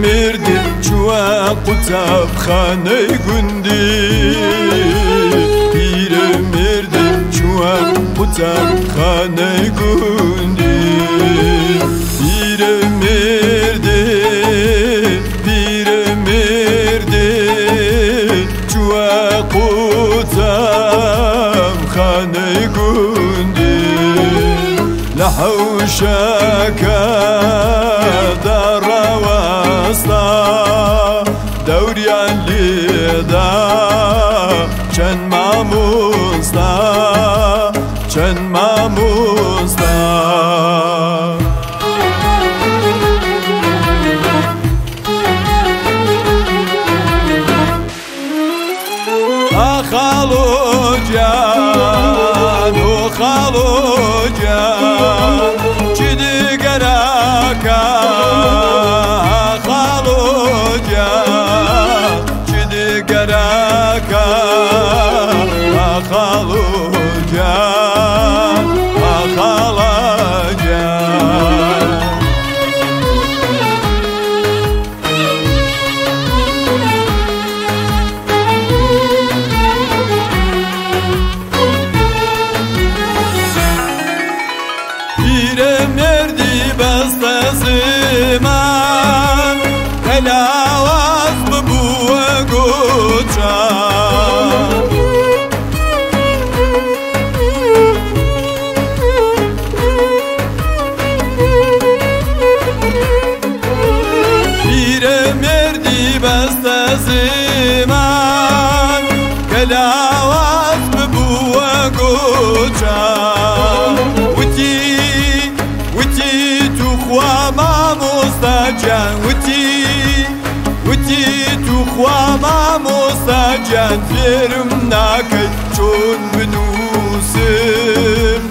مردی چوا قطب خانه گندی مردی چوا قطب خانه گندی مردی چوا قطب خانه گندی لحوشك دار واسطة دوري اللي دا كان ماموستا خالو جان چدی گراکا خالو جان چدی گراکا خالو جان خالا جان مردی بسته زمان هلاواز ببوه گوچان مردی بسته زمان هلاواز ببوه گوچان مامۆستاجان وتی توخوا مامۆستاجان فێرم ناکەیت چۆن بنووسم